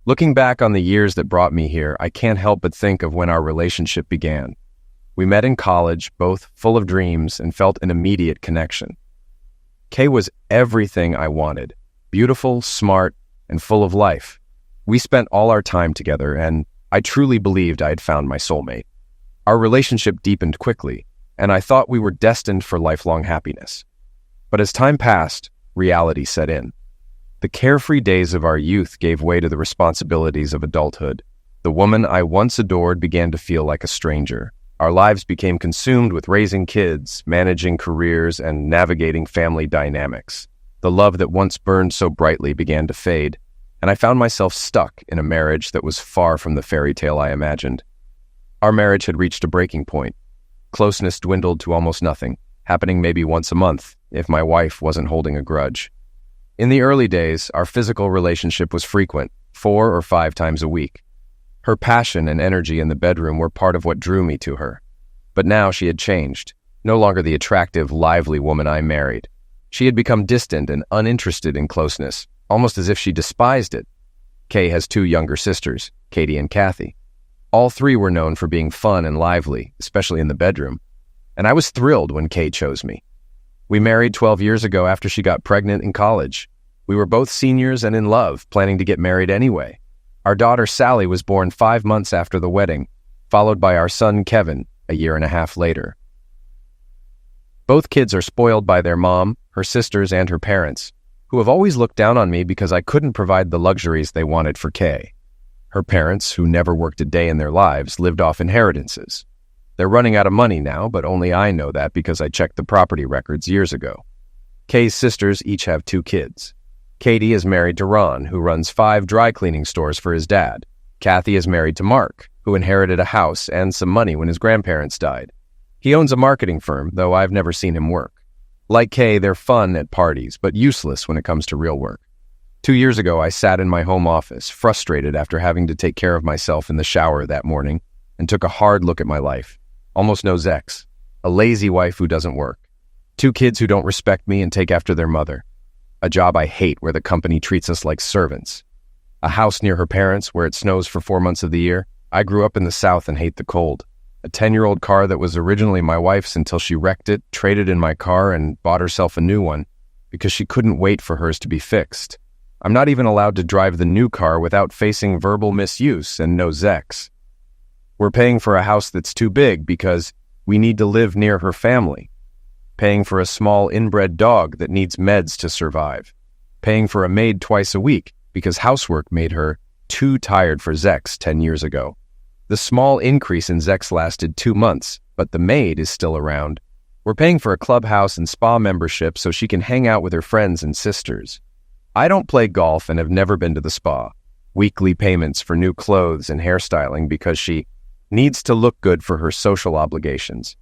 Looking back on the years that brought me here, I can't help but think of when our relationship began. We met in college, both full of dreams, and felt an immediate connection. Kay was everything I wanted, beautiful, smart, and full of life. We spent all our time together, and I truly believed I had found my soulmate. Our relationship deepened quickly, and I thought we were destined for lifelong happiness. But as time passed, reality set in. The carefree days of our youth gave way to the responsibilities of adulthood. The woman I once adored began to feel like a stranger. Our lives became consumed with raising kids, managing careers, and navigating family dynamics. The love that once burned so brightly began to fade, and I found myself stuck in a marriage that was far from the fairy tale I imagined. Our marriage had reached a breaking point. Closeness dwindled to almost nothing, happening maybe once a month, if my wife wasn't holding a grudge. In the early days, our physical relationship was frequent, 4 or 5 times a week. Her passion and energy in the bedroom were part of what drew me to her. But now she had changed, no longer the attractive, lively woman I married. She had become distant and uninterested in closeness, almost as if she despised it. Kay has 2 younger sisters, Katie and Kathy. All 3 were known for being fun and lively, especially in the bedroom. And I was thrilled when Kay chose me. We married 12 years ago after she got pregnant in college. We were both seniors and in love, planning to get married anyway. Our daughter Sally was born 5 months after the wedding, followed by our son Kevin a year and a half later. Both kids are spoiled by their mom, her sisters, and her parents, who have always looked down on me because I couldn't provide the luxuries they wanted for Kay. Her parents, who never worked a day in their lives, lived off inheritances. They're running out of money now, but only I know that because I checked the property records years ago. Kay's sisters each have 2 kids. Katie is married to Ron, who runs 5 dry cleaning stores for his dad. Kathy is married to Mark, who inherited a house and some money when his grandparents died. He owns a marketing firm, though I've never seen him work. Like Kay, they're fun at parties, but useless when it comes to real work. 2 years ago, I sat in my home office, frustrated after having to take care of myself in the shower that morning, and took a hard look at my life. Almost no Zex. A lazy wife who doesn't work. 2 kids who don't respect me and take after their mother. A job I hate where the company treats us like servants. A house near her parents where it snows for 4 months of the year. I grew up in the South and hate the cold. A 10-year-old car that was originally my wife's until she wrecked it, traded in my car, and bought herself a new one because she couldn't wait for hers to be fixed. I'm not even allowed to drive the new car without facing verbal misuse and no Zex. We're paying for a house that's too big because we need to live near her family. Paying for a small inbred dog that needs meds to survive. Paying for a maid twice a week because housework made her too tired for Zex 10 years ago. The small increase in Zex lasted 2 months, but the maid is still around. We're paying for a clubhouse and spa membership so she can hang out with her friends and sisters. I don't play golf and have never been to the spa. Weekly payments for new clothes and hairstyling because she needs to look good for her social obligations.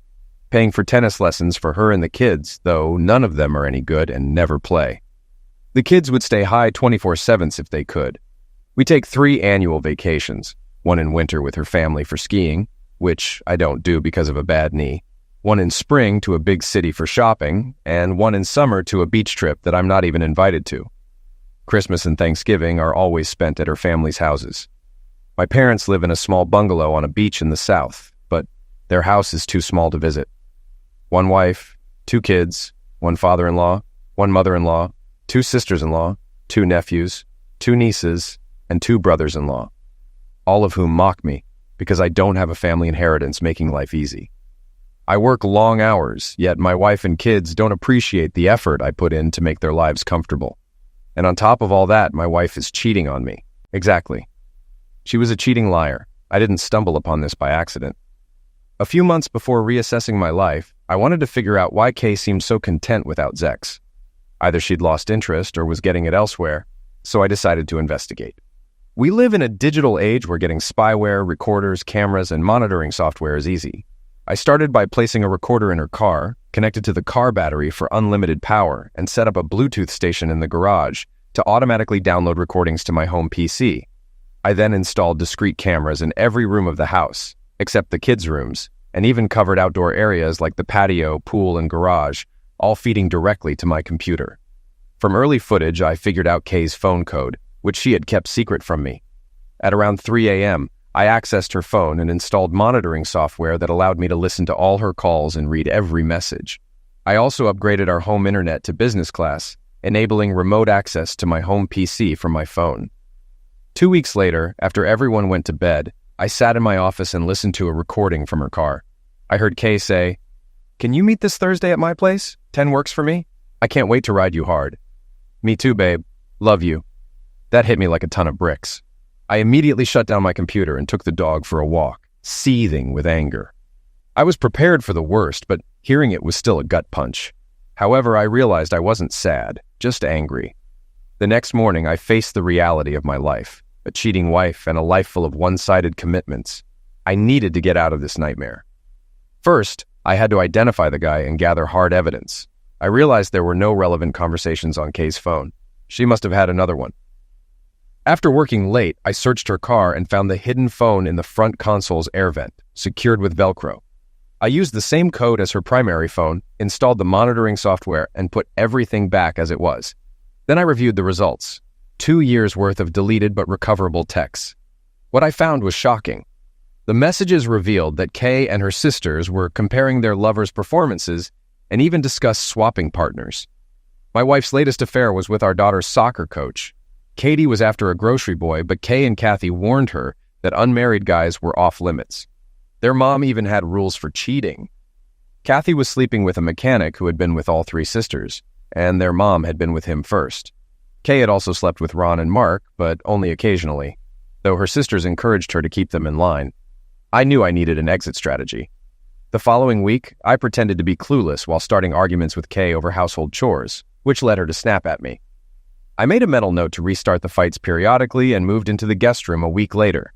Paying for tennis lessons for her and the kids, though none of them are any good and never play. The kids would stay high 24/7 if they could. We take 3 annual vacations, one in winter with her family for skiing, which I don't do because of a bad knee, one in spring to a big city for shopping, and one in summer to a beach trip that I'm not even invited to. Christmas and Thanksgiving are always spent at her family's houses. My parents live in a small bungalow on a beach in the South, but their house is too small to visit. 1 wife, 2 kids, 1 father-in-law, 1 mother-in-law, 2 sisters-in-law, 2 nephews, 2 nieces, and 2 brothers-in-law, all of whom mock me because I don't have a family inheritance making life easy. I work long hours, yet my wife and kids don't appreciate the effort I put in to make their lives comfortable. And on top of all that, my wife is cheating on me. Exactly. She was a cheating liar. I didn't stumble upon this by accident. A few months before reassessing my life, I wanted to figure out why Kay seemed so content without Zex. Either she'd lost interest or was getting it elsewhere, so I decided to investigate. We live in a digital age where getting spyware, recorders, cameras, and monitoring software is easy. I started by placing a recorder in her car, connected to the car battery for unlimited power, and set up a Bluetooth station in the garage to automatically download recordings to my home PC. I then installed discrete cameras in every room of the house, except the kids' rooms, and even covered outdoor areas like the patio, pool, and garage, all feeding directly to my computer. From early footage, I figured out Kay's phone code, which she had kept secret from me. At around 3 a.m., I accessed her phone and installed monitoring software that allowed me to listen to all her calls and read every message. I also upgraded our home internet to business class, enabling remote access to my home PC from my phone. 2 weeks later, after everyone went to bed, I sat in my office and listened to a recording from her car. I heard Kay say, "Can you meet this Thursday at my place? 10 works for me. I can't wait to ride you hard." "Me too, babe. Love you." That hit me like a ton of bricks. I immediately shut down my computer and took the dog for a walk, seething with anger. I was prepared for the worst, but hearing it was still a gut punch. However, I realized I wasn't sad, just angry. The next morning, I faced the reality of my life, a cheating wife and a life full of one-sided commitments. I needed to get out of this nightmare. First, I had to identify the guy and gather hard evidence. I realized there were no relevant conversations on Kay's phone. She must have had another one. After working late, I searched her car and found the hidden phone in the front console's air vent, secured with Velcro. I used the same code as her primary phone, installed the monitoring software, and put everything back as it was. Then I reviewed the results. 2 years' worth of deleted but recoverable texts. What I found was shocking. The messages revealed that Kay and her sisters were comparing their lovers' performances and even discussed swapping partners. My wife's latest affair was with our daughter's soccer coach. Katie was after a grocery boy, but Kay and Kathy warned her that unmarried guys were off limits. Their mom even had rules for cheating. Kathy was sleeping with a mechanic who had been with all 3 sisters, and their mom had been with him first. Kay had also slept with Ron and Mark, but only occasionally, though her sisters encouraged her to keep them in line. I knew I needed an exit strategy. The following week, I pretended to be clueless while starting arguments with Kay over household chores, which led her to snap at me. I made a mental note to restart the fights periodically and moved into the guest room a week later.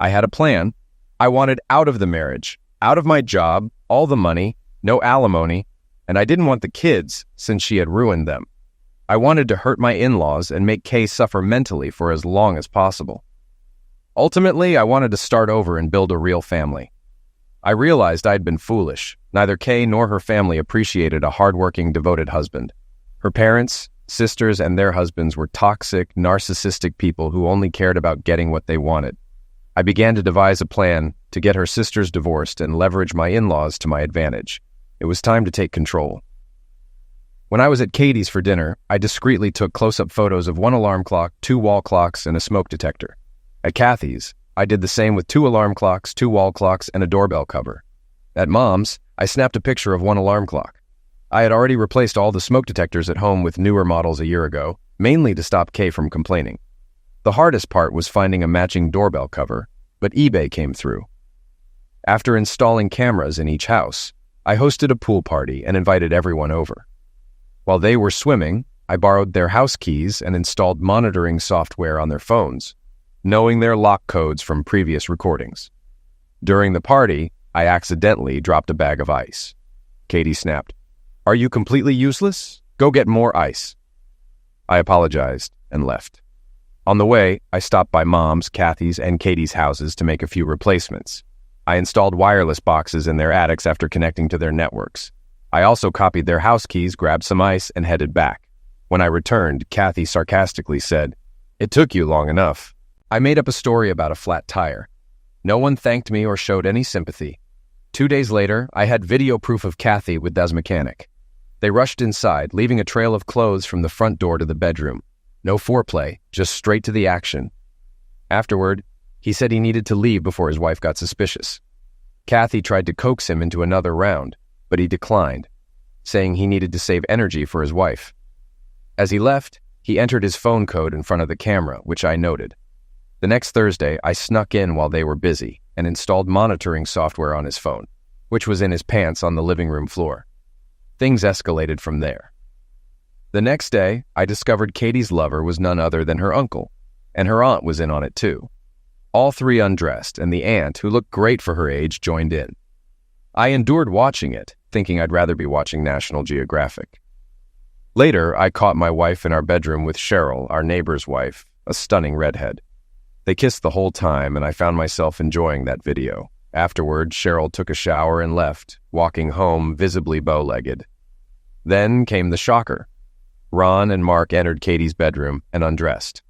I had a plan. I wanted out of the marriage, out of my job, all the money, no alimony, and I didn't want the kids since she had ruined them. I wanted to hurt my in-laws and make Kay suffer mentally for as long as possible. Ultimately, I wanted to start over and build a real family. I realized I'd been foolish. Neither Kay nor her family appreciated a hardworking, devoted husband. Her parents, sisters, and their husbands were toxic, narcissistic people who only cared about getting what they wanted. I began to devise a plan to get her sisters divorced and leverage my in-laws to my advantage. It was time to take control. When I was at Katie's for dinner, I discreetly took close-up photos of 1 alarm clock, 2 wall clocks, and a smoke detector. At Kathy's, I did the same with 2 alarm clocks, 2 wall clocks, and a doorbell cover. At Mom's, I snapped a picture of 1 alarm clock. I had already replaced all the smoke detectors at home with newer models a year ago, mainly to stop Kay from complaining. The hardest part was finding a matching doorbell cover, but eBay came through. After installing cameras in each house, I hosted a pool party and invited everyone over. While they were swimming, I borrowed their house keys and installed monitoring software on their phones, knowing their lock codes from previous recordings. During the party, I accidentally dropped a bag of ice. Katie snapped, "Are you completely useless? Go get more ice." I apologized and left. On the way, I stopped by Mom's, Kathy's, and Katie's houses to make a few replacements. I installed wireless boxes in their attics after connecting to their networks. I also copied their house keys, grabbed some ice, and headed back. When I returned, Kathy sarcastically said, "It took you long enough." I made up a story about a flat tire. No one thanked me or showed any sympathy. 2 days later, I had video proof of Kathy with Das mechanic. They rushed inside, leaving a trail of clothes from the front door to the bedroom. No foreplay, just straight to the action. Afterward, he said he needed to leave before his wife got suspicious. Kathy tried to coax him into another round, but he declined, saying he needed to save energy for his wife. As he left, he entered his phone code in front of the camera, which I noted. The next Thursday, I snuck in while they were busy and installed monitoring software on his phone, which was in his pants on the living room floor. Things escalated from there. The next day, I discovered Katie's lover was none other than her uncle, and her aunt was in on it too. All 3 undressed, and the aunt, who looked great for her age, joined in. I endured watching it, thinking I'd rather be watching National Geographic. Later, I caught my wife in our bedroom with Cheryl, our neighbor's wife, a stunning redhead. They kissed the whole time, and I found myself enjoying that video. Afterward, Cheryl took a shower and left, walking home visibly bow-legged. Then came the shocker. Ron and Mark entered Katie's bedroom and undressed.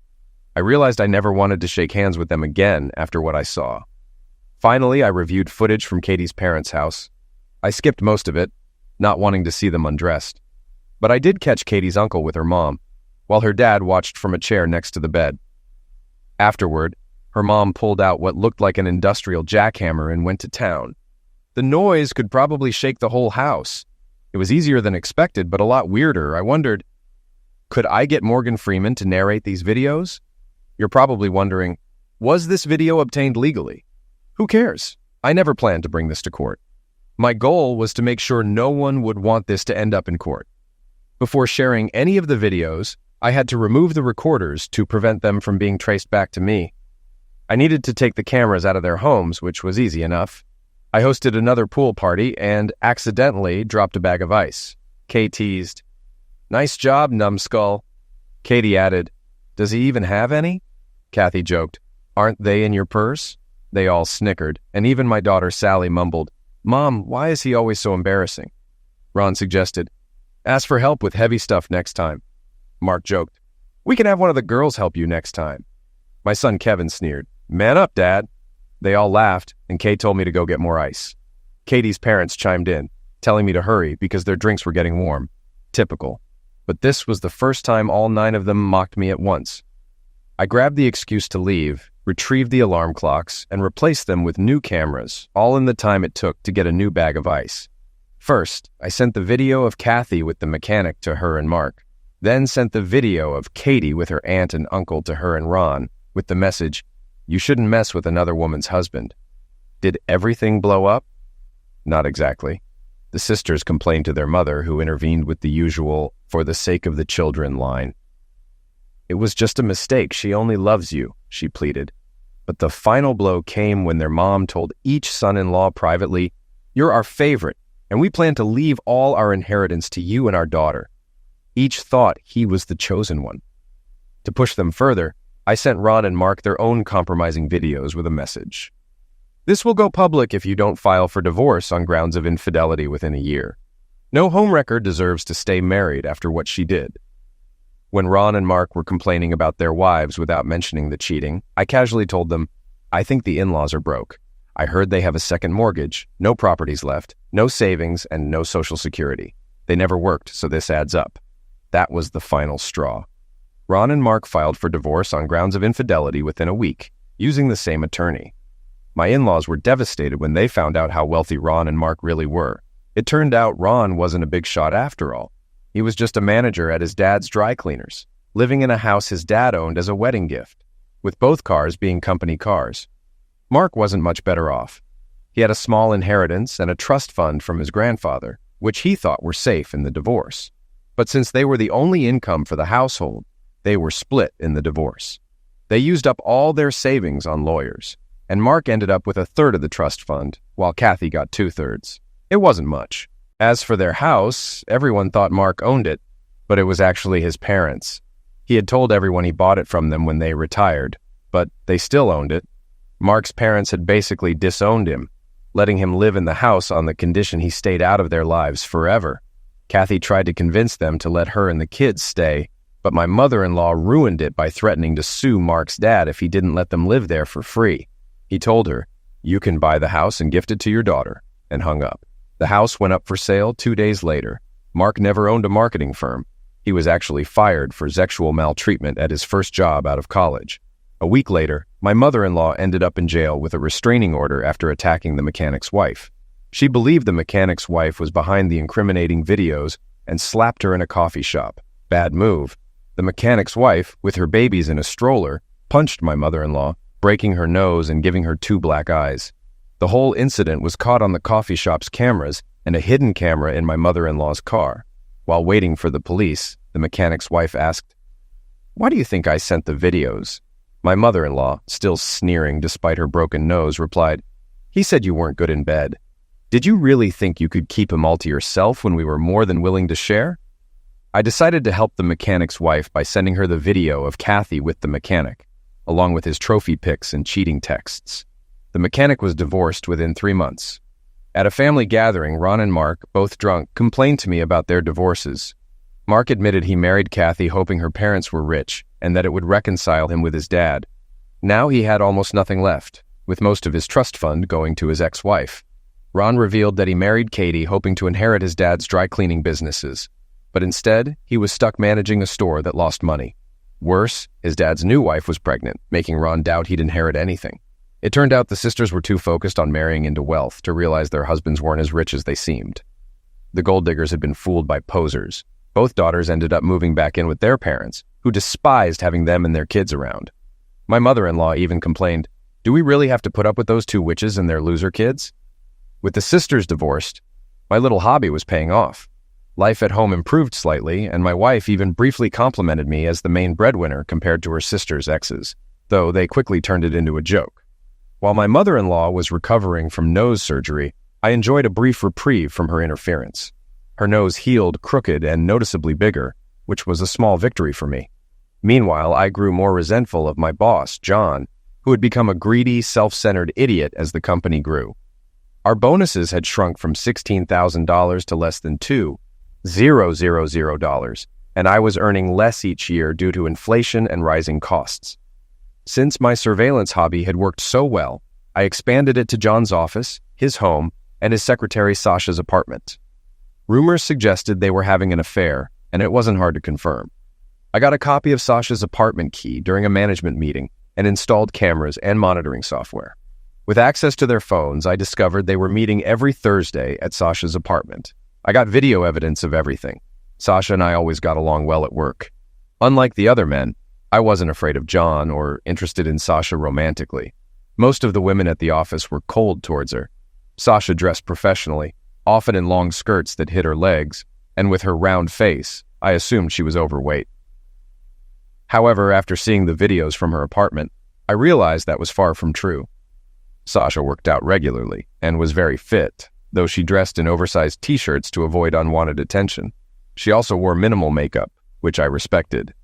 I realized I never wanted to shake hands with them again after what I saw. Finally, I reviewed footage from Katie's parents' house. I skipped most of it, not wanting to see them undressed. But I did catch Katie's uncle with her mom, while her dad watched from a chair next to the bed. Afterward, her mom pulled out what looked like an industrial jackhammer and went to town. The noise could probably shake the whole house. It was easier than expected, but a lot weirder. I wondered, could I get Morgan Freeman to narrate these videos? You're probably wondering, was this video obtained legally? Who cares? I never planned to bring this to court. My goal was to make sure no one would want this to end up in court. Before sharing any of the videos, I had to remove the recorders to prevent them from being traced back to me. I needed to take the cameras out of their homes, which was easy enough. I hosted another pool party and accidentally dropped a bag of ice. Kay teased, "Nice job, numbskull." Katie added, "Does he even have any?" Kathy joked, "Aren't they in your purse?" They all snickered, and even my daughter Sally mumbled, "Mom, why is he always so embarrassing?" Ron suggested, "Ask for help with heavy stuff next time." Mark joked, "We can have one of the girls help you next time." My son Kevin sneered, "Man up, Dad." They all laughed, and Kay told me to go get more ice. Katie's parents chimed in, telling me to hurry because their drinks were getting warm. Typical. But this was the first time all 9 of them mocked me at once. I grabbed the excuse to leave, retrieved the alarm clocks, and replaced them with new cameras, all in the time it took to get a new bag of ice. First, I sent the video of Kathy with the mechanic to her and Mark, then sent the video of Katie with her aunt and uncle to her and Ron, with the message, "You shouldn't mess with another woman's husband." Did everything blow up? Not exactly. The sisters complained to their mother, who intervened with the usual, "for the sake of the children" line. "It was just a mistake. She only loves you," she pleaded. But the final blow came when their mom told each son-in-law privately, "You're our favorite, and we plan to leave all our inheritance to you and our daughter." Each thought he was the chosen one. To push them further, I sent Ron and Mark their own compromising videos with a message. "This will go public if you don't file for divorce on grounds of infidelity within a year. No homewrecker deserves to stay married after what she did." When Ron and Mark were complaining about their wives without mentioning the cheating, I casually told them, "I think the in-laws are broke. I heard they have a second mortgage, no properties left, no savings, and no Social Security. They never worked, so this adds up." That was the final straw. Ron and Mark filed for divorce on grounds of infidelity within a week, using the same attorney. My in-laws were devastated when they found out how wealthy Ron and Mark really were. It turned out Ron wasn't a big shot after all. He was just a manager at his dad's dry cleaners, living in a house his dad owned as a wedding gift, with both cars being company cars. Mark wasn't much better off. He had a small inheritance and a trust fund from his grandfather, which he thought were safe in the divorce. But since they were the only income for the household, they were split in the divorce. They used up all their savings on lawyers, and Mark ended up with 1/3 of the trust fund, while Kathy got 2/3. It wasn't much. As for their house, everyone thought Mark owned it, but it was actually his parents'. He had told everyone he bought it from them when they retired, but they still owned it. Mark's parents had basically disowned him, letting him live in the house on the condition he stayed out of their lives forever. Kathy tried to convince them to let her and the kids stay, but my mother-in-law ruined it by threatening to sue Mark's dad if he didn't let them live there for free. He told her, "You can buy the house and gift it to your daughter," and hung up. The house went up for sale 2 days later. Mark never owned a marketing firm. He was actually fired for sexual maltreatment at his first job out of college. A week later, my mother-in-law ended up in jail with a restraining order after attacking the mechanic's wife. She believed the mechanic's wife was behind the incriminating videos and slapped her in a coffee shop. Bad move. The mechanic's wife, with her babies in a stroller, punched my mother-in-law, breaking her nose and giving her 2 black eyes. The whole incident was caught on the coffee shop's cameras and a hidden camera in my mother-in-law's car. While waiting for the police, the mechanic's wife asked, "Why do you think I sent the videos?" My mother-in-law, still sneering despite her broken nose, replied, "He said you weren't good in bed. Did you really think you could keep him all to yourself when we were more than willing to share?" I decided to help the mechanic's wife by sending her the video of Kathy with the mechanic, along with his trophy pics and cheating texts. The mechanic was divorced within 3 months. At a family gathering, Ron and Mark, both drunk, complained to me about their divorces. Mark admitted he married Kathy hoping her parents were rich, and that it would reconcile him with his dad. Now he had almost nothing left, with most of his trust fund going to his ex-wife. Ron revealed that he married Katie hoping to inherit his dad's dry cleaning businesses, but instead, he was stuck managing a store that lost money. Worse, his dad's new wife was pregnant, making Ron doubt he'd inherit anything. It turned out the sisters were too focused on marrying into wealth to realize their husbands weren't as rich as they seemed. The gold diggers had been fooled by posers. Both daughters ended up moving back in with their parents, who despised having them and their kids around. My mother-in-law even complained, "Do we really have to put up with those two witches and their loser kids?" With the sisters divorced, my little hobby was paying off. Life at home improved slightly, and my wife even briefly complimented me as the main breadwinner compared to her sister's exes, though they quickly turned it into a joke. While my mother-in-law was recovering from nose surgery, I enjoyed a brief reprieve from her interference. Her nose healed crooked and noticeably bigger, which was a small victory for me. Meanwhile, I grew more resentful of my boss, John, who had become a greedy, self-centered idiot as the company grew. Our bonuses had shrunk from $16,000 to less than $2,000, and I was earning less each year due to inflation and rising costs. Since my surveillance hobby had worked so well, I expanded it to John's office, his home, and his secretary Sasha's apartment. Rumors suggested they were having an affair, and it wasn't hard to confirm. I got a copy of Sasha's apartment key during a management meeting and installed cameras and monitoring software. With access to their phones, I discovered they were meeting every Thursday at Sasha's apartment. I got video evidence of everything. Sasha and I always got along well at work. Unlike the other men, I wasn't afraid of John or interested in Sasha romantically. Most of the women at the office were cold towards her. Sasha dressed professionally, often in long skirts that hid her legs, and with her round face, I assumed she was overweight. However, after seeing the videos from her apartment, I realized that was far from true. Sasha worked out regularly and was very fit, though she dressed in oversized t-shirts to avoid unwanted attention. She also wore minimal makeup, which I respected.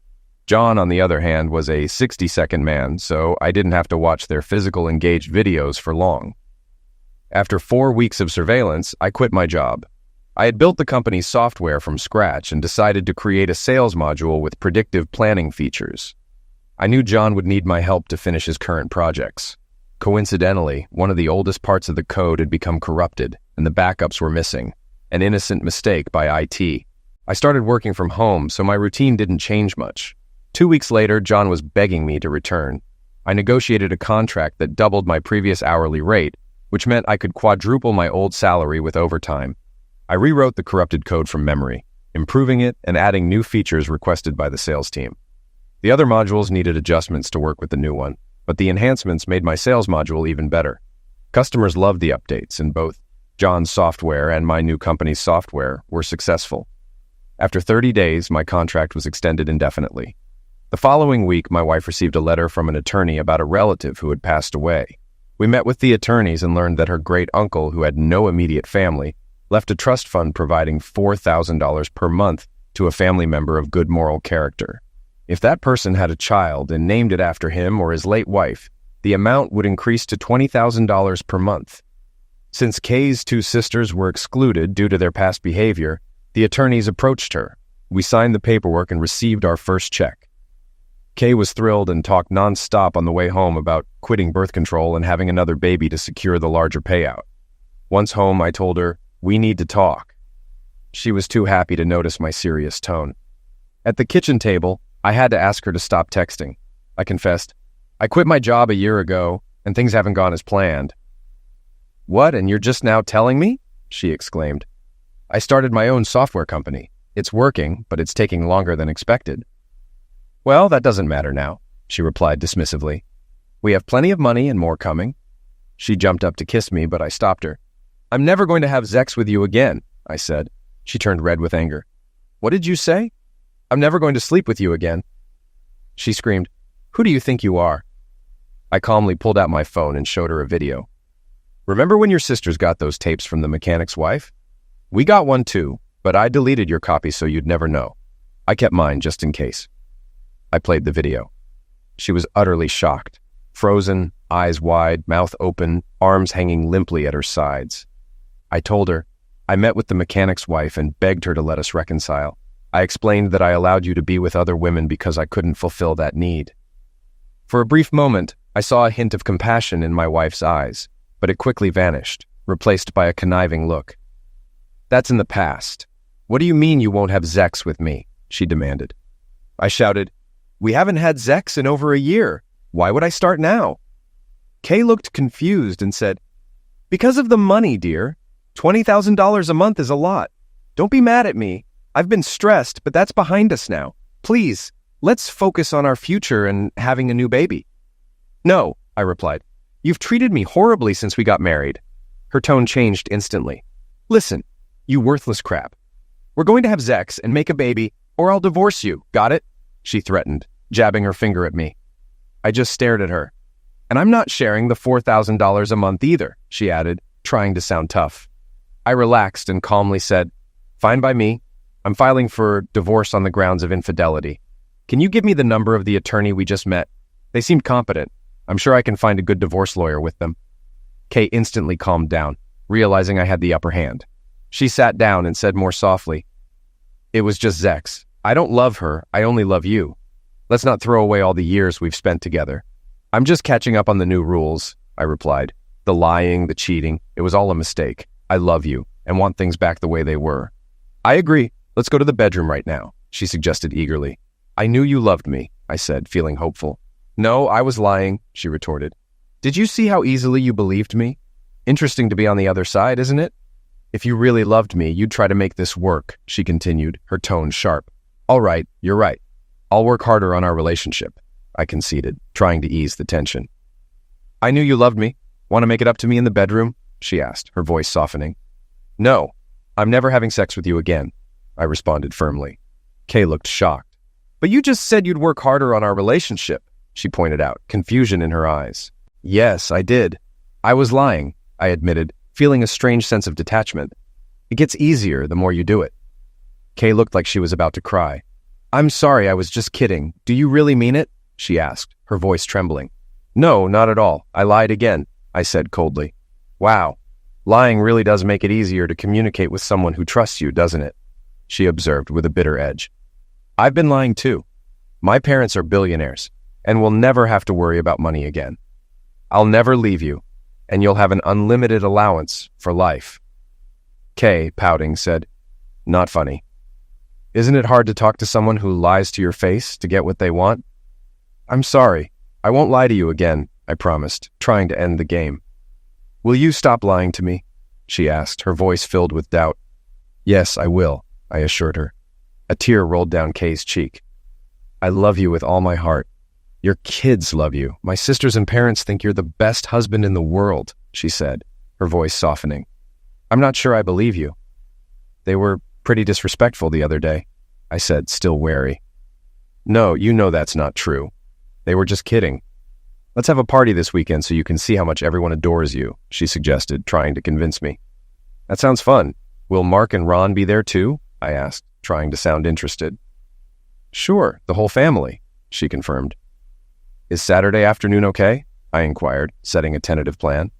John, on the other hand, was a 60-second man, so I didn't have to watch their physical engaged videos for long. After 4 weeks of surveillance, I quit my job. I had built the company's software from scratch and decided to create a sales module with predictive planning features. I knew John would need my help to finish his current projects. Coincidentally, one of the oldest parts of the code had become corrupted, and the backups were missing, an innocent mistake by IT. I started working from home, so my routine didn't change much. 2 weeks later, John was begging me to return. I negotiated a contract that doubled my previous hourly rate, which meant I could quadruple my old salary with overtime. I rewrote the corrupted code from memory, improving it and adding new features requested by the sales team. The other modules needed adjustments to work with the new one, but the enhancements made my sales module even better. Customers loved the updates, and both John's software and my new company's software were successful. After 30 days, my contract was extended indefinitely. The following week, my wife received a letter from an attorney about a relative who had passed away. We met with the attorneys and learned that her great-uncle, who had no immediate family, left a trust fund providing $4,000 per month to a family member of good moral character. If that person had a child and named it after him or his late wife, the amount would increase to $20,000 per month. Since Kay's two sisters were excluded due to their past behavior, the attorneys approached her. We signed the paperwork and received our first check. Kay was thrilled and talked nonstop on the way home about quitting birth control and having another baby to secure the larger payout. Once home, I told her, "We need to talk." She was too happy to notice my serious tone. At the kitchen table, I had to ask her to stop texting. I confessed, "I quit my job a year ago, and things haven't gone as planned." "What, and you're just now telling me?" she exclaimed. "I started my own software company. It's working, but it's taking longer than expected." "Well, that doesn't matter now," she replied dismissively. "We have plenty of money and more coming." She jumped up to kiss me, but I stopped her. "I'm never going to have sex with you again," I said. She turned red with anger. "What did you say?" "I'm never going to sleep with you again." She screamed, "Who do you think you are?" I calmly pulled out my phone and showed her a video. "Remember when your sisters got those tapes from the mechanic's wife? We got one too, but I deleted your copy so you'd never know. I kept mine just in case." I played the video. She was utterly shocked, frozen, eyes wide, mouth open, arms hanging limply at her sides. I told her, "I met with the mechanic's wife and begged her to let us reconcile. I explained that I allowed you to be with other women because I couldn't fulfill that need. For a brief moment, I saw a hint of compassion in my wife's eyes, but it quickly vanished, replaced by a conniving look. That's in the past. What do you mean you won't have sex with me? She demanded. I shouted, we haven't had sex in over a year. Why would I start now? Kay looked confused and said, because of the money, dear. $20,000 a month is a lot. Don't be mad at me. I've been stressed, but that's behind us now. Please, let's focus on our future and having a new baby. No, I replied. You've treated me horribly since we got married. Her tone changed instantly. Listen, you worthless crap. We're going to have sex and make a baby, or I'll divorce you. Got it? She threatened, jabbing her finger at me. I just stared at her. And I'm not sharing the $4,000 a month either, she added, trying to sound tough. I relaxed and calmly said, fine by me. I'm filing for divorce on the grounds of infidelity. Can you give me the number of the attorney we just met? They seemed competent. I'm sure I can find a good divorce lawyer with them. Kay instantly calmed down, realizing I had the upper hand. She sat down and said more softly, it was just Zex. I don't love her. I only love you. Let's not throw away all the years we've spent together. I'm just catching up on the new rules, I replied. The lying, the cheating, it was all a mistake. I love you and want things back the way they were. I agree. Let's go to the bedroom right now, she suggested eagerly. I knew you loved me, I said, feeling hopeful. No, I was lying, she retorted. Did you see how easily you believed me? Interesting to be on the other side, isn't it? If you really loved me, you'd try to make this work, she continued, her tone sharp. All right, you're right. I'll work harder on our relationship, I conceded, trying to ease the tension. I knew you loved me. Want to make it up to me in the bedroom? She asked, her voice softening. No, I'm never having sex with you again, I responded firmly. Kay looked shocked. But you just said you'd work harder on our relationship, she pointed out, confusion in her eyes. Yes, I did. I was lying, I admitted, feeling a strange sense of detachment. It gets easier the more you do it. Kay looked like she was about to cry. I'm sorry, I was just kidding. Do you really mean it? She asked, her voice trembling. No, not at all. I lied again, I said coldly. Wow, lying really does make it easier to communicate with someone who trusts you, doesn't it? She observed with a bitter edge. I've been lying too. My parents are billionaires, and will never have to worry about money again. I'll never leave you, and you'll have an unlimited allowance for life. Kay, pouting, said, not funny. Isn't it hard to talk to someone who lies to your face to get what they want? I'm sorry. I won't lie to you again, I promised, trying to end the game. Will you stop lying to me? She asked, her voice filled with doubt. Yes, I will, I assured her. A tear rolled down Kay's cheek. I love you with all my heart. Your kids love you. My sisters and parents think you're the best husband in the world, she said, her voice softening. I'm not sure I believe you. They were pretty disrespectful the other day, I said, still wary. No, you know that's not true. They were just kidding. Let's have a party this weekend so you can see how much everyone adores you, she suggested, trying to convince me. That sounds fun. Will Mark and Ron be there too? I asked, trying to sound interested. Sure, the whole family, she confirmed. Is Saturday afternoon okay? I inquired, setting a tentative plan.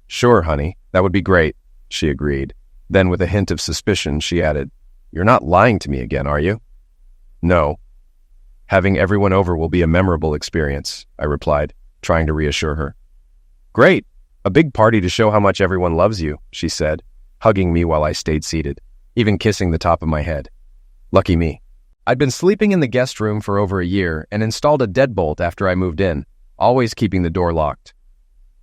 Sure, honey, that would be great, she agreed. Then with a hint of suspicion, she added, You're not lying to me again, are you? No. Having everyone over will be a memorable experience, I replied, trying to reassure her. Great! A big party to show how much everyone loves you, she said, hugging me while I stayed seated, even kissing the top of my head. Lucky me. I'd been sleeping in the guest room for over a year and installed a deadbolt after I moved in, always keeping the door locked.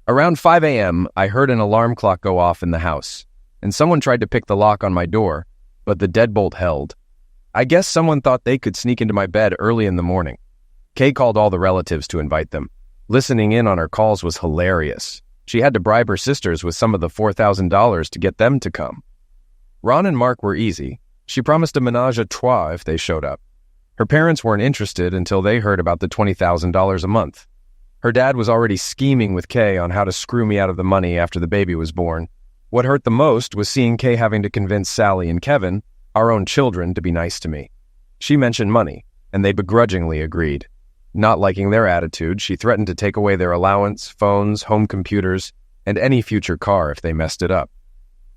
Around 5 a.m., I heard an alarm clock go off in the house, and someone tried to pick the lock on my door, but the deadbolt held. I guess someone thought they could sneak into my bed early in the morning. Kay called all the relatives to invite them. Listening in on her calls was hilarious. She had to bribe her sisters with some of the $4,000 to get them to come. Ron and Mark were easy. She promised a menage a trois if they showed up. Her parents weren't interested until they heard about the $20,000 a month. Her dad was already scheming with Kay on how to screw me out of the money after the baby was born. What hurt the most was seeing Kay having to convince Sally and Kevin, our own children, to be nice to me. She mentioned money, and they begrudgingly agreed. Not liking their attitude, she threatened to take away their allowance, phones, home computers, and any future car if they messed it up.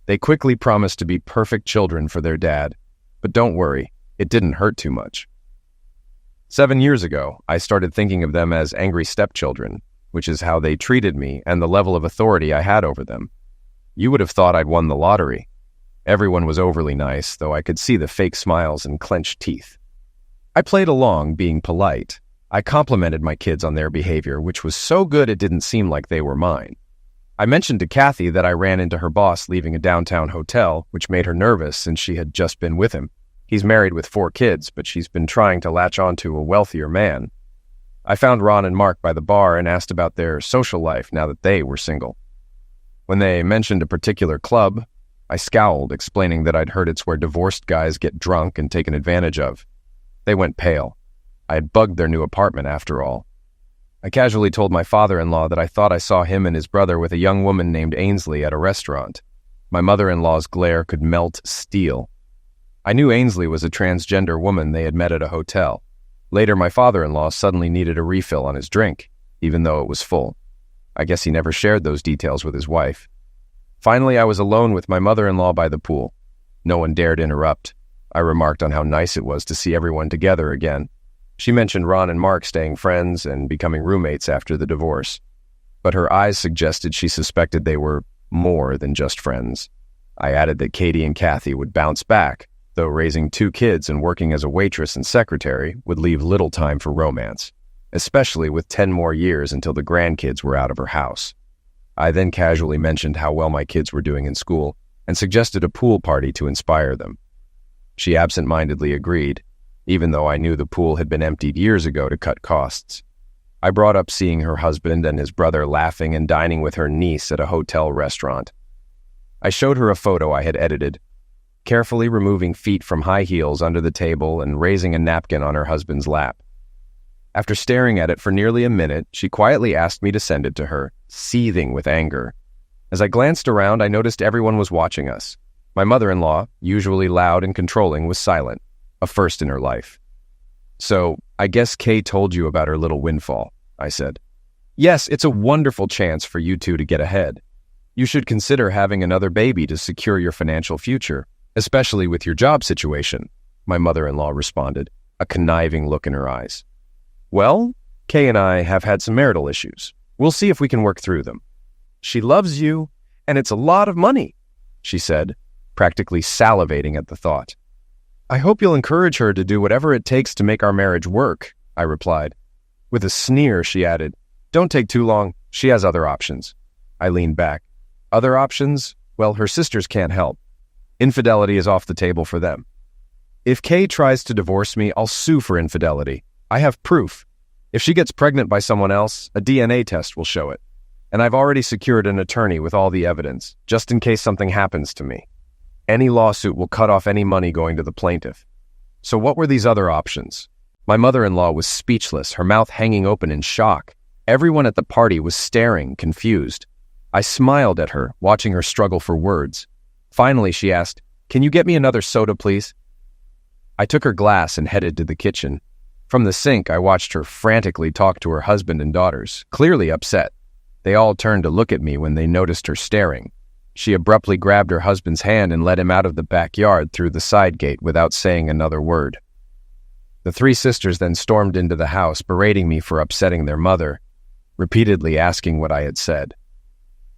They quickly promised to be perfect children for their dad. But don't worry, It didn't hurt too much. 7 years ago, I started thinking of them as angry stepchildren, which is how they treated me and the level of authority I had over them. You would have thought I'd won the lottery. Everyone was overly nice, though I could see the fake smiles and clenched teeth. I played along, being polite. I complimented my kids on their behavior, which was so good it didn't seem like they were mine. I mentioned to Kathy that I ran into her boss leaving a downtown hotel, which made her nervous since she had just been with him. He's married with 4 kids, but she's been trying to latch on to a wealthier man. I found Ron and Mark by the bar and asked about their social life now that they were single. When they mentioned a particular club, I scowled, explaining that I'd heard it's where divorced guys get drunk and taken advantage of. They went pale. I had bugged their new apartment after all. I casually told my father-in-law that I thought I saw him and his brother with a young woman named Ainsley at a restaurant. My mother-in-law's glare could melt steel. I knew Ainsley was a transgender woman they had met at a hotel. Later, my father-in-law suddenly needed a refill on his drink, even though it was full. I guess he never shared those details with his wife. Finally, I was alone with my mother-in-law by the pool. No one dared interrupt. I remarked on how nice it was to see everyone together again. She mentioned Ron and Mark staying friends and becoming roommates after the divorce. But her eyes suggested she suspected they were more than just friends. I added that Katie and Kathy would bounce back, though raising 2 kids and working as a waitress and secretary would leave little time for romance, especially with 10 more years until the grandkids were out of her house. I then casually mentioned how well my kids were doing in school and suggested a pool party to inspire them. She absent-mindedly agreed, even though I knew the pool had been emptied years ago to cut costs. I brought up seeing her husband and his brother laughing and dining with her niece at a hotel restaurant. I showed her a photo I had edited, carefully removing feet from high heels under the table and raising a napkin on her husband's lap. After staring at it for nearly a minute, she quietly asked me to send it to her, seething with anger. As I glanced around, I noticed everyone was watching us. My mother-in-law, usually loud and controlling, was silent, a first in her life. "So, I guess Kay told you about her little windfall," I said. "Yes, it's a wonderful chance for you two to get ahead. You should consider having another baby to secure your financial future, especially with your job situation," my mother-in-law responded, a conniving look in her eyes. "Well, Kay and I have had some marital issues. We'll see if we can work through them. She loves you, and it's a lot of money," she said, practically salivating at the thought. "I hope you'll encourage her to do whatever it takes to make our marriage work," I replied. With a sneer, she added, "Don't take too long. She has other options." I leaned back. "Other options? Well, her sisters can't help. Infidelity is off the table for them. If Kay tries to divorce me, I'll sue for infidelity. I have proof. If she gets pregnant by someone else, a DNA test will show it. And I've already secured an attorney with all the evidence, just in case something happens to me. Any lawsuit will cut off any money going to the plaintiff." So what were these other options? My mother-in-law was speechless, her mouth hanging open in shock. Everyone at the party was staring, confused. I smiled at her, watching her struggle for words. Finally, she asked, "Can you get me another soda, please?" I took her glass and headed to the kitchen. From the sink, I watched her frantically talk to her husband and daughters, clearly upset. They all turned to look at me when they noticed her staring. She abruptly grabbed her husband's hand and led him out of the backyard through the side gate without saying another word. The 3 sisters then stormed into the house, berating me for upsetting their mother, repeatedly asking what I had said.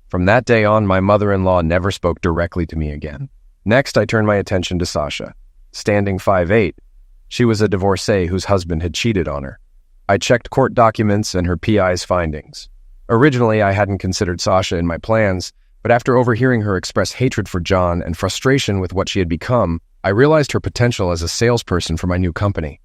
From that day on, my mother-in-law never spoke directly to me again. Next, I turned my attention to Sasha. Standing 5'8", she was a divorcee whose husband had cheated on her. I checked court documents and her PI's findings. Originally, I hadn't considered Sasha in my plans, but after overhearing her express hatred for John and frustration with what she had become, I realized her potential as a salesperson for my new company.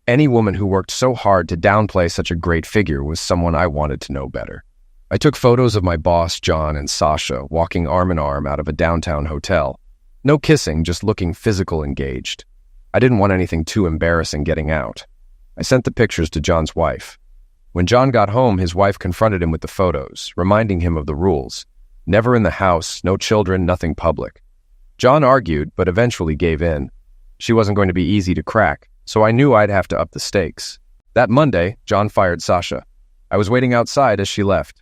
Any woman who worked so hard to downplay such a great figure was someone I wanted to know better. I took photos of my boss, John, and Sasha walking arm in arm out of a downtown hotel. No kissing, just looking physical engaged. I didn't want anything too embarrassing getting out. I sent the pictures to John's wife. When John got home, his wife confronted him with the photos, reminding him of the rules. Never in the house, no children, nothing public. John argued, but eventually gave in. She wasn't going to be easy to crack, so I knew I'd have to up the stakes. That Monday, John fired Sasha. I was waiting outside as she left.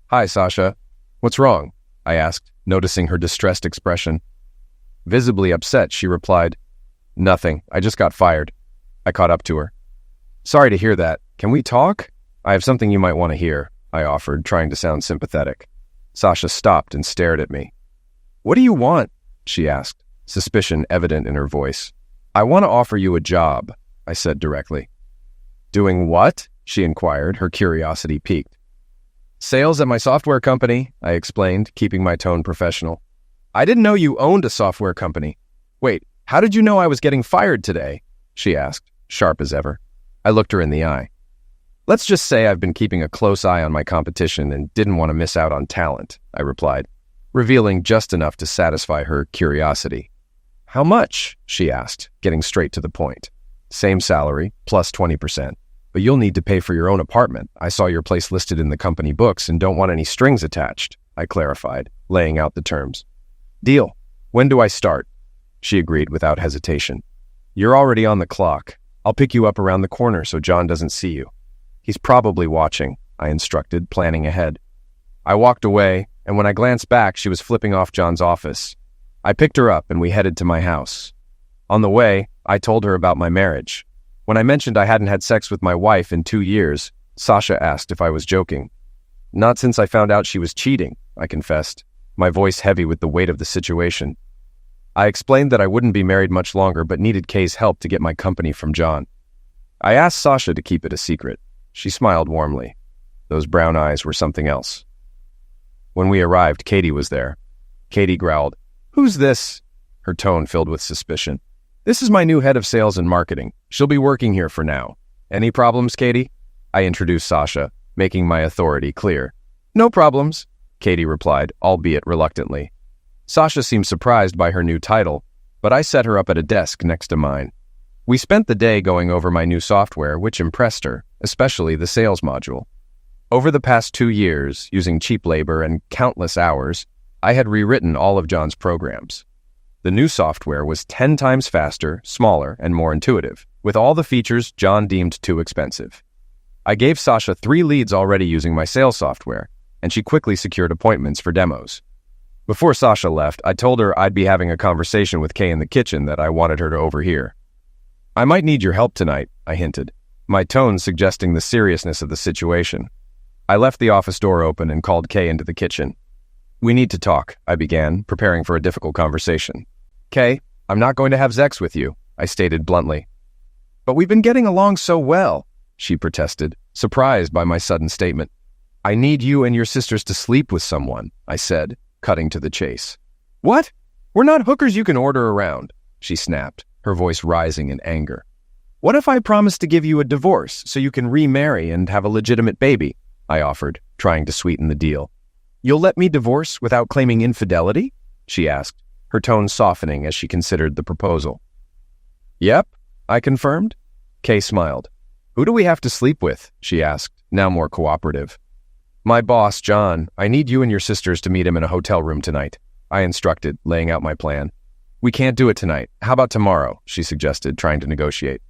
"Hi, Sasha. What's wrong?" I asked, noticing her distressed expression. Visibly upset, she replied, Nothing. I just got fired. I caught up to her. Sorry to hear that. Can we talk? I have something you might want to hear, I offered, trying to sound sympathetic. Sasha stopped and stared at me. What do you want? She asked, suspicion evident in her voice. I want to offer you a job, I said directly. Doing what? She inquired, her curiosity piqued. Sales at my software company, I explained, keeping my tone professional. I didn't know you owned a software company. Wait, how did you know I was getting fired today? She asked, sharp as ever. I looked her in the eye. Let's just say I've been keeping a close eye on my competition and didn't want to miss out on talent, I replied, revealing just enough to satisfy her curiosity. How much? She asked, getting straight to the point. Same salary, plus 20%. But you'll need to pay for your own apartment. I saw your place listed in the company books and don't want any strings attached, I clarified, laying out the terms. Deal. When do I start? She agreed without hesitation. You're already on the clock. I'll pick you up around the corner so John doesn't see you. He's probably watching, I instructed, planning ahead. I walked away, and when I glanced back, she was flipping off John's office. I picked her up and we headed to my house. On the way, I told her about my marriage. When I mentioned I hadn't had sex with my wife in 2 years, Sasha asked if I was joking. Not since I found out she was cheating, I confessed, my voice heavy with the weight of the situation. I explained that I wouldn't be married much longer but needed Kay's help to get my company from John. I asked Sasha to keep it a secret. She smiled warmly. Those brown eyes were something else. When we arrived, Katie was there. Katie growled, "Who's this?" Her tone filled with suspicion. "This is my new head of sales and marketing. She'll be working here for now. Any problems, Katie?" I introduced Sasha, making my authority clear. "No problems," Katie replied, albeit reluctantly. Sasha seemed surprised by her new title, but I set her up at a desk next to mine. We spent the day going over my new software, which impressed her, especially the sales module. Over the past 2 years, using cheap labor and countless hours, I had rewritten all of John's programs. The new software was 10 times faster, smaller, and more intuitive, with all the features John deemed too expensive. I gave Sasha 3 leads already using my sales software, and she quickly secured appointments for demos. Before Sasha left, I told her I'd be having a conversation with Kay in the kitchen that I wanted her to overhear. "I might need your help tonight," I hinted, my tone suggesting the seriousness of the situation. I left the office door open and called Kay into the kitchen. "We need to talk," I began, preparing for a difficult conversation. "Kay, I'm not going to have sex with you," I stated bluntly. "But we've been getting along so well," she protested, surprised by my sudden statement. "I need you and your sisters to sleep with someone," I said, cutting to the chase. "What? We're not hookers you can order around," she snapped, her voice rising in anger. "What if I promise to give you a divorce so you can remarry and have a legitimate baby?" I offered, trying to sweeten the deal. "You'll let me divorce without claiming infidelity?" she asked, her tone softening as she considered the proposal. "Yep," I confirmed. Kay smiled. "Who do we have to sleep with?" she asked, now more cooperative. "My boss, John. I need you and your sisters to meet him in a hotel room tonight," I instructed, laying out my plan. "We can't do it tonight. How about tomorrow?" she suggested, trying to negotiate.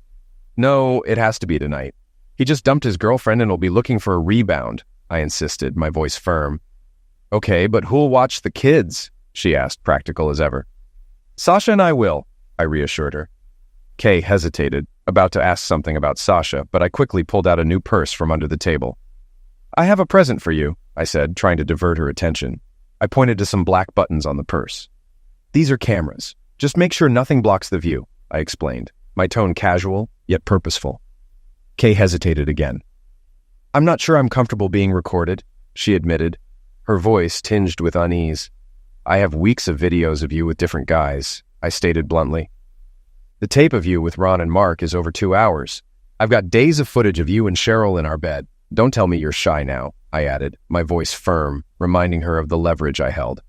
"No, it has to be tonight. He just dumped his girlfriend and will be looking for a rebound," I insisted, my voice firm. "Okay, but who'll watch the kids?" she asked, practical as ever. "Sasha and I will," I reassured her. Kay hesitated, about to ask something about Sasha, but I quickly pulled out a new purse from under the table. "I have a present for you," I said, trying to divert her attention. I pointed to some black buttons on the purse. "These are cameras. Just make sure nothing blocks the view," I explained, my tone casual, yet purposeful. Kay hesitated again. "I'm not sure I'm comfortable being recorded," she admitted, her voice tinged with unease. "I have weeks of videos of you with different guys," I stated bluntly. "The tape of you with Ron and Mark is over 2 hours. I've got days of footage of you and Cheryl in our bed. Don't tell me you're shy now," I added, my voice firm, reminding her of the leverage I held.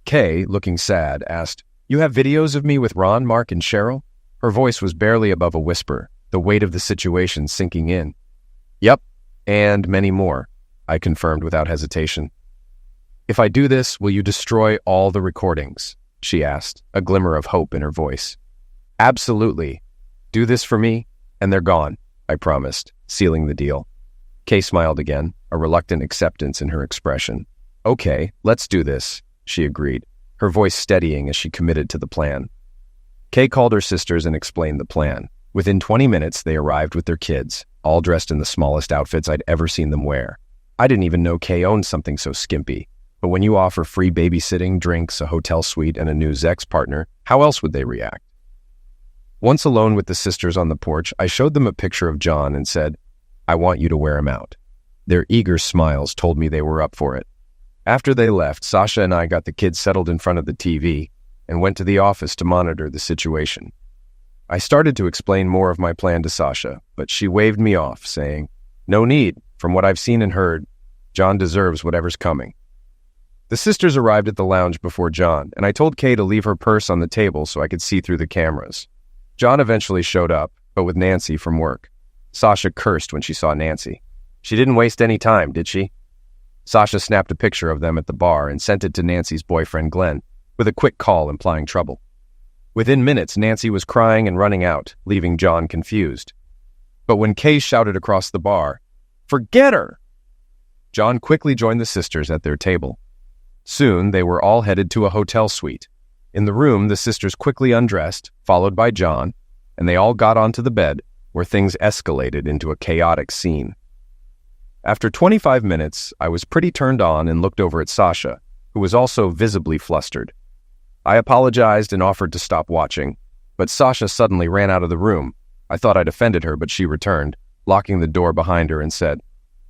Kay, looking sad, asked, "You have videos of me with Ron, Mark, and Cheryl?" Her voice was barely above a whisper, the weight of the situation sinking in. "Yep, and many more," I confirmed without hesitation. "If I do this, will you destroy all the recordings?" she asked, a glimmer of hope in her voice. "Absolutely. Do this for me, and they're gone," I promised, sealing the deal. Kay smiled again, a reluctant acceptance in her expression. "Okay, let's do this," she agreed, her voice steadying as she committed to the plan. Kay called her sisters and explained the plan. Within 20 minutes, they arrived with their kids, all dressed in the smallest outfits I'd ever seen them wear. I didn't even know Kay owned something so skimpy. But when you offer free babysitting, drinks, a hotel suite, and a new Zex partner, how else would they react? Once alone with the sisters on the porch, I showed them a picture of John and said, "I want you to wear him out." Their eager smiles told me they were up for it. After they left, Sasha and I got the kids settled in front of the TV and went to the office to monitor the situation. I started to explain more of my plan to Sasha, but she waved me off, saying, "No need. From what I've seen and heard, John deserves whatever's coming." The sisters arrived at the lounge before John, and I told Kay to leave her purse on the table so I could see through the cameras. John eventually showed up, but with Nancy from work. Sasha cursed when she saw Nancy. She didn't waste any time, did she? Sasha snapped a picture of them at the bar and sent it to Nancy's boyfriend, Glenn, with a quick call implying trouble. Within minutes, Nancy was crying and running out, leaving John confused. But when Kay shouted across the bar, "Forget her!" John quickly joined the sisters at their table. Soon, they were all headed to a hotel suite. In the room, the sisters quickly undressed, followed by John, and they all got onto the bed, where things escalated into a chaotic scene. After 25 minutes, I was pretty turned on and looked over at Sasha, who was also visibly flustered. I apologized and offered to stop watching, but Sasha suddenly ran out of the room. I thought I'd offended her, but she returned, locking the door behind her and said,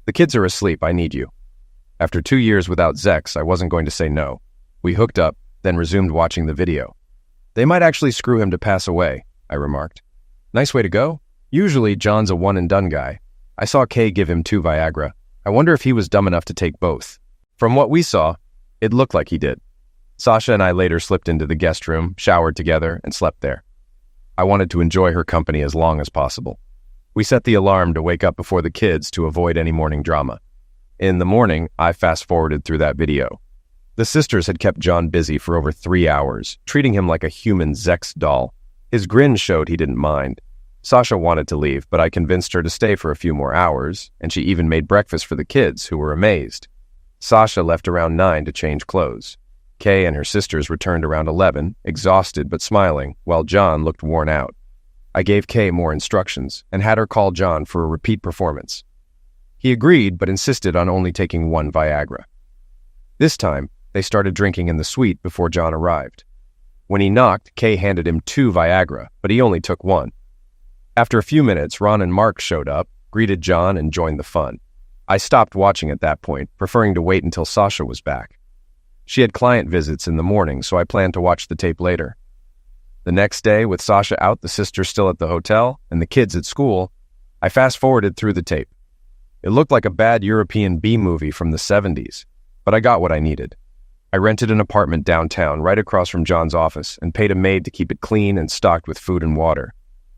"The kids are asleep, I need you." After 2 years without Zex, I wasn't going to say no. We hooked up, then resumed watching the video. "They might actually screw him to pass away," I remarked. "Nice way to go. Usually, John's a one-and-done guy. I saw Kay give him 2 Viagra. I wonder if he was dumb enough to take both." From what we saw, it looked like he did. Sasha and I later slipped into the guest room, showered together, and slept there. I wanted to enjoy her company as long as possible. We set the alarm to wake up before the kids to avoid any morning drama. In the morning, I fast-forwarded through that video. The sisters had kept John busy for over 3 hours, treating him like a human Zex doll. His grin showed he didn't mind. Sasha wanted to leave, but I convinced her to stay for a few more hours, and she even made breakfast for the kids, who were amazed. Sasha left around 9 to change clothes. Kay and her sisters returned around 11, exhausted but smiling, while John looked worn out. I gave Kay more instructions and had her call John for a repeat performance. He agreed, but insisted on only taking 1 Viagra. This time, they started drinking in the suite before John arrived. When he knocked, Kay handed him 2 Viagra, but he only took 1. After a few minutes, Ron and Mark showed up, greeted John, and joined the fun. I stopped watching at that point, preferring to wait until Sasha was back. She had client visits in the morning, so I planned to watch the tape later. The next day, with Sasha out, the sisters still at the hotel, and the kids at school, I fast-forwarded through the tape. It looked like a bad European B-movie from the 70s, but I got what I needed. I rented an apartment downtown right across from John's office and paid a maid to keep it clean and stocked with food and water.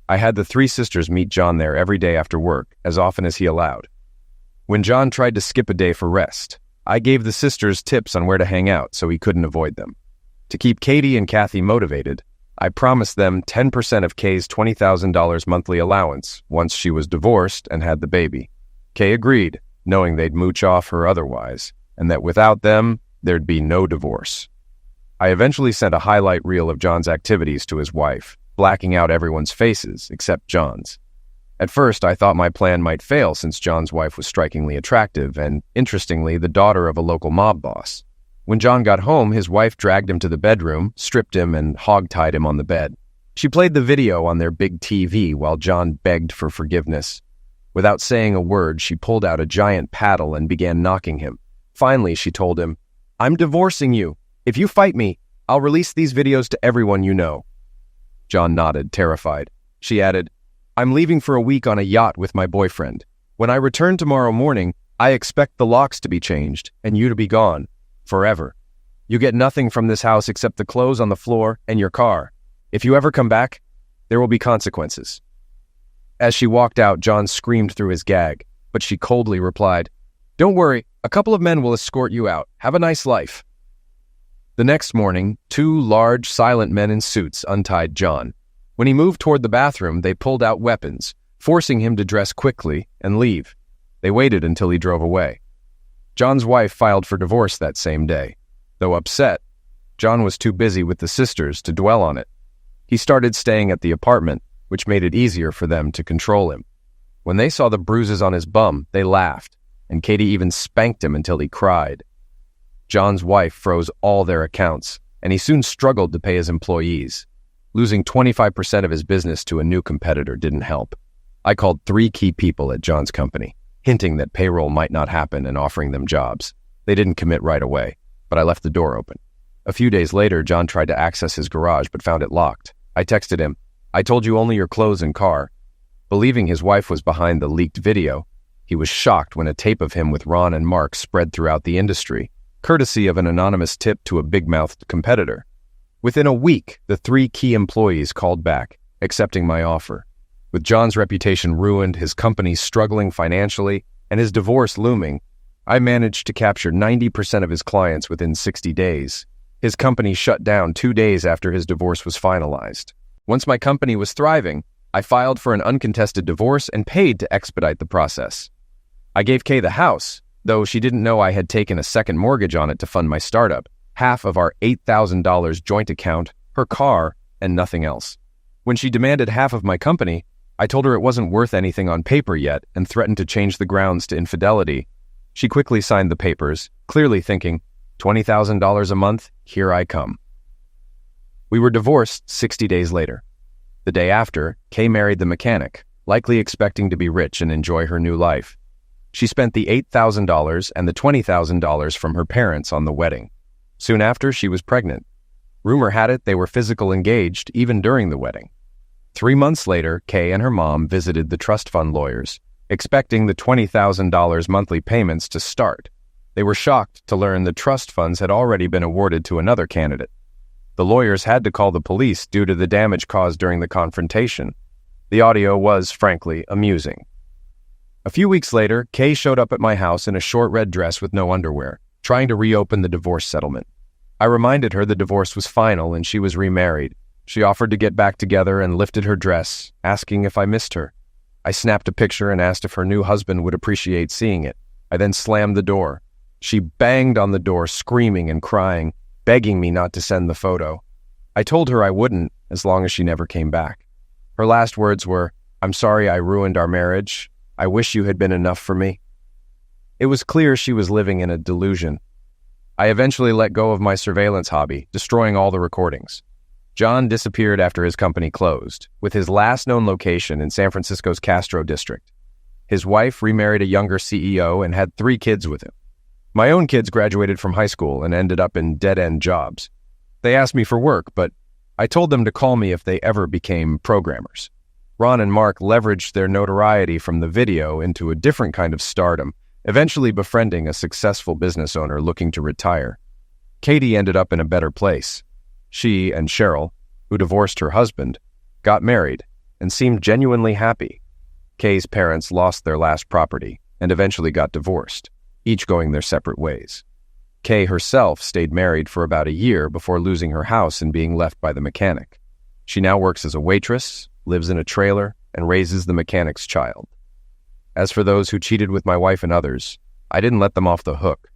I had the 3 sisters meet John there every day after work, as often as he allowed. When John tried to skip a day for rest, I gave the sisters tips on where to hang out so he couldn't avoid them. To keep Katie and Kathy motivated, I promised them 10% of Kay's $20,000 monthly allowance once she was divorced and had the baby. Kay agreed, knowing they'd mooch off her otherwise, and that without them, there'd be no divorce. I eventually sent a highlight reel of John's activities to his wife, blacking out everyone's faces except John's. At first, I thought my plan might fail since John's wife was strikingly attractive and, interestingly, the daughter of a local mob boss. When John got home, his wife dragged him to the bedroom, stripped him, and hog-tied him on the bed. She played the video on their big TV while John begged for forgiveness. Without saying a word, she pulled out a giant paddle and began knocking him. Finally, she told him, "I'm divorcing you. If you fight me, I'll release these videos to everyone you know." John nodded, terrified. She added, "I'm leaving for a week on a yacht with my boyfriend. When I return tomorrow morning, I expect the locks to be changed and you to be gone. Forever. You get nothing from this house except the clothes on the floor and your car. If you ever come back, there will be consequences." As she walked out, John screamed through his gag, but she coldly replied, "Don't worry, a couple of men will escort you out. Have a nice life." The next morning, 2 large, silent men in suits untied John. When he moved toward the bathroom, they pulled out weapons, forcing him to dress quickly and leave. They waited until he drove away. John's wife filed for divorce that same day. Though upset, John was too busy with the sisters to dwell on it. He started staying at the apartment, which made it easier for them to control him. When they saw the bruises on his bum, they laughed, and Katie even spanked him until he cried. John's wife froze all their accounts, and he soon struggled to pay his employees. Losing 25% of his business to a new competitor didn't help. I called 3 key people at John's company, hinting that payroll might not happen and offering them jobs. They didn't commit right away, but I left the door open. A few days later, John tried to access his garage but found it locked. I texted him, "I told you only your clothes and car." Believing his wife was behind the leaked video, he was shocked when a tape of him with Ron and Mark spread throughout the industry, courtesy of an anonymous tip to a big-mouthed competitor. Within a week, the 3 key employees called back, accepting my offer. With John's reputation ruined, his company struggling financially, and his divorce looming, I managed to capture 90% of his clients within 60 days. His company shut down 2 days after his divorce was finalized. Once my company was thriving, I filed for an uncontested divorce and paid to expedite the process. I gave Kay the house, though she didn't know I had taken a second mortgage on it to fund my startup, half of our $8,000 joint account, her car, and nothing else. When she demanded half of my company, I told her it wasn't worth anything on paper yet and threatened to change the grounds to infidelity. She quickly signed the papers, clearly thinking, $20,000 a month, here I come. We were divorced 60 days later. The day after, Kay married the mechanic, likely expecting to be rich and enjoy her new life. She spent the $8,000 and the $20,000 from her parents on the wedding. Soon after, she was pregnant. Rumor had it they were physically engaged even during the wedding. 3 months later, Kay and her mom visited the trust fund lawyers, expecting the $20,000 monthly payments to start. They were shocked to learn the trust funds had already been awarded to another candidate. The lawyers had to call the police due to the damage caused during the confrontation. The audio was, frankly, amusing. A few weeks later, Kay showed up at my house in a short red dress with no underwear, trying to reopen the divorce settlement. I reminded her the divorce was final and she was remarried. She offered to get back together and lifted her dress, asking if I missed her. I snapped a picture and asked if her new husband would appreciate seeing it. I then slammed the door. She banged on the door, screaming and crying, begging me not to send the photo. I told her I wouldn't, as long as she never came back. Her last words were, "I'm sorry I ruined our marriage. I wish you had been enough for me." It was clear she was living in a delusion. I eventually let go of my surveillance hobby, destroying all the recordings. John disappeared after his company closed, with his last known location in San Francisco's Castro district. His wife remarried a younger CEO and had 3 kids with him. My own kids graduated from high school and ended up in dead-end jobs. They asked me for work, but I told them to call me if they ever became programmers. Ron and Mark leveraged their notoriety from the video into a different kind of stardom, eventually befriending a successful business owner looking to retire. Katie ended up in a better place. She and Cheryl, who divorced her husband, got married and seemed genuinely happy. Kay's parents lost their last property and eventually got divorced, each going their separate ways. Kay herself stayed married for about a year before losing her house and being left by the mechanic. She now works as a waitress, lives in a trailer, and raises the mechanic's child. As for those who cheated with my wife and others, I didn't let them off the hook.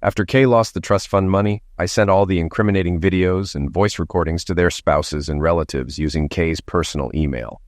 After Kay lost the trust fund money, I sent all the incriminating videos and voice recordings to their spouses and relatives using Kay's personal email.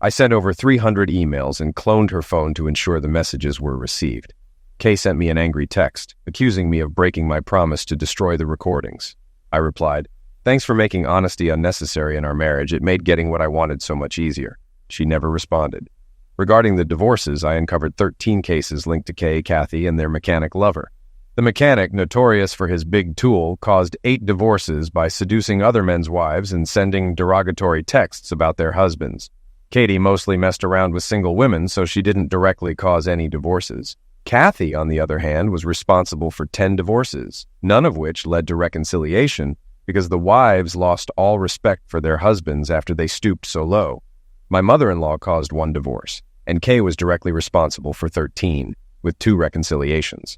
I sent over 300 emails and cloned her phone to ensure the messages were received. Kay sent me an angry text, accusing me of breaking my promise to destroy the recordings. I replied, "Thanks for making honesty unnecessary in our marriage. It made getting what I wanted so much easier." She never responded. Regarding the divorces, I uncovered 13 cases linked to Kay, Kathy, and their mechanic lover. The mechanic, notorious for his big tool, caused 8 divorces by seducing other men's wives and sending derogatory texts about their husbands. Katie mostly messed around with single women, so she didn't directly cause any divorces. Kathy, on the other hand, was responsible for 10 divorces, none of which led to reconciliation because the wives lost all respect for their husbands after they stooped so low. My mother-in-law caused 1 divorce, and Kay was directly responsible for 13, with 2 reconciliations.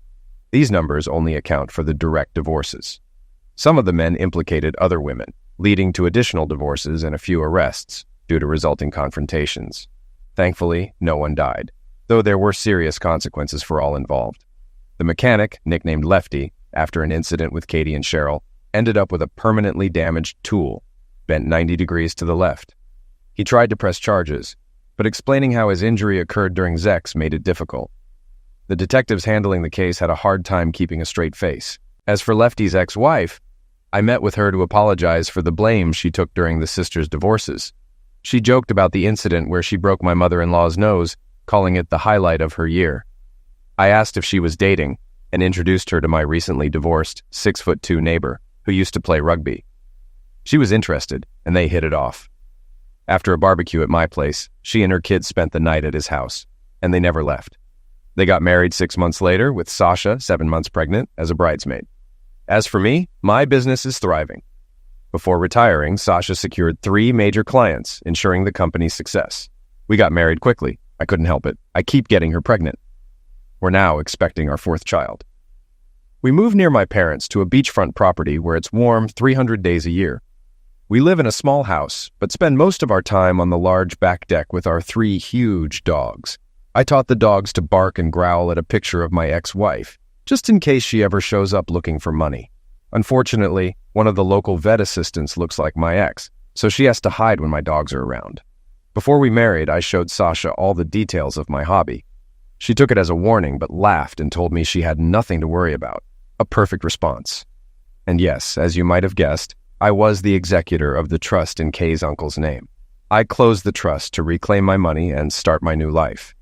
These numbers only account for the direct divorces. Some of the men implicated other women, leading to additional divorces and a few arrests due to resulting confrontations. Thankfully, no one died, though there were serious consequences for all involved. The mechanic, nicknamed Lefty, after an incident with Katie and Cheryl, ended up with a permanently damaged tool. bent 90 degrees to the left. He tried to press charges, but explaining how his injury occurred during sex made it difficult. The detectives handling the case had a hard time keeping a straight face. As for Lefty's ex-wife, I met with her to apologize for the blame she took during the sisters' divorces. She joked about the incident where she broke my mother-in-law's nose, calling it the highlight of her year. I asked if she was dating and introduced her to my recently divorced 6'2" neighbor who used to play rugby. She was interested, and they hit it off. After a barbecue at my place, she and her kids spent the night at his house, and they never left. They got married 6 months later with Sasha, 7 months pregnant, as a bridesmaid. As for me, my business is thriving. Before retiring, Sasha secured 3 major clients, ensuring the company's success. We got married quickly. I couldn't help it. I keep getting her pregnant. We're now expecting our 4th child. We moved near my parents to a beachfront property where it's warm 300 days a year. We live in a small house, but spend most of our time on the large back deck with our 3 huge dogs. I taught the dogs to bark and growl at a picture of my ex-wife, just in case she ever shows up looking for money. Unfortunately, one of the local vet assistants looks like my ex, so she has to hide when my dogs are around. Before we married, I showed Sasha all the details of my hobby. She took it as a warning, but laughed and told me she had nothing to worry about. A perfect response. And yes, as you might have guessed, I was the executor of the trust in Kay's uncle's name. I closed the trust to reclaim my money and start my new life.